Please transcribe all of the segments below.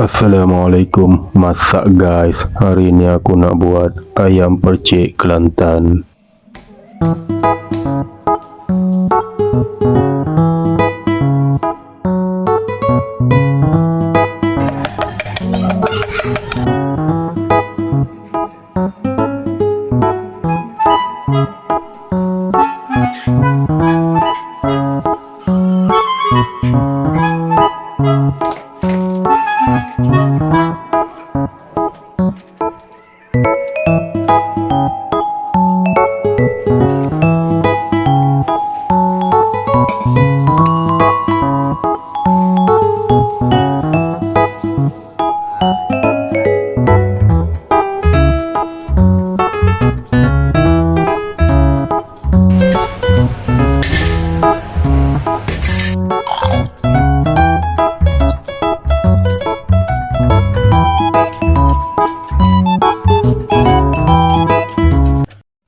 Assalamualaikum, masak guys. Hari ni aku nak buat ayam percik Kelantan.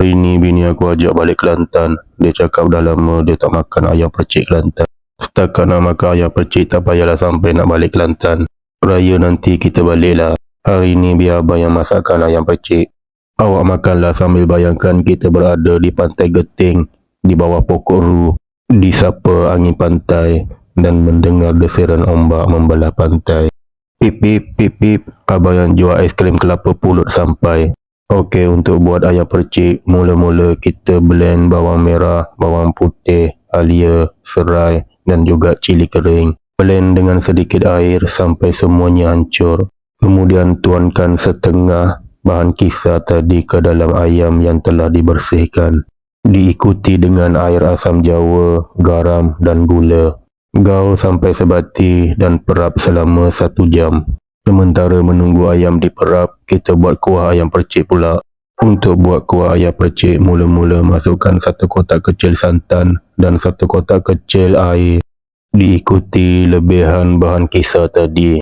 Hari ni bini aku ajak balik Kelantan. Dia cakap dah lama dia tak makan ayam percik Kelantan. Setakat nak makan ayam percik tak payahlah sampai nak balik Kelantan. Raya nanti kita baliklah. Hari ni biar abang yang masakkan ayam percik. Awak makanlah sambil bayangkan kita berada di Pantai Geting, di bawah pokok ru, disapa angin pantai dan mendengar desiran ombak membelah pantai. Pip pip pip pip, abang yang jual aiskrim kelapa pulut sampai. Okey, untuk buat ayam percik, mula-mula kita blend bawang merah, bawang putih, halia, serai dan juga cili kering. Blend dengan sedikit air sampai semuanya hancur. Kemudian tuangkan setengah bahan kisar tadi ke dalam ayam yang telah dibersihkan. Diikuti dengan air asam jawa, garam dan gula. Gaul sampai sebati dan perap selama 1 jam. Sementara menunggu ayam diperap, kita buat kuah ayam percik pula. Untuk buat kuah ayam percik, mula-mula masukkan 1 kotak kecil santan dan 1 kotak kecil air. Diikuti lebihan bahan kisar tadi.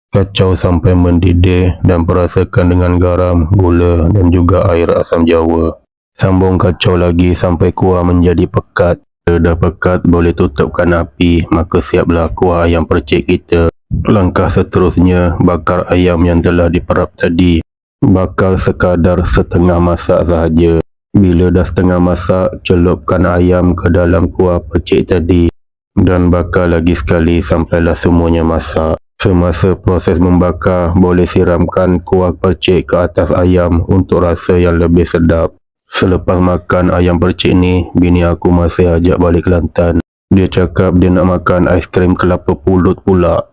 Kacau sampai mendidih dan perasakan dengan garam, gula dan juga air asam jawa. Sambung kacau lagi sampai kuah menjadi pekat. Dah pekat, boleh tutupkan api, maka siaplah kuah ayam percik kita. Langkah seterusnya, bakar ayam yang telah diperap tadi. Bakar sekadar setengah masak sahaja. Bila dah setengah masak, celupkan ayam ke dalam kuah percik tadi dan bakar lagi sekali sampailah semuanya masak. Semasa proses membakar, boleh siramkan kuah percik ke atas ayam untuk rasa yang lebih sedap. Selepas makan ayam percik ni, bini aku masih ajak balik Kelantan. Dia cakap dia nak makan aiskrim kelapa pulut pula.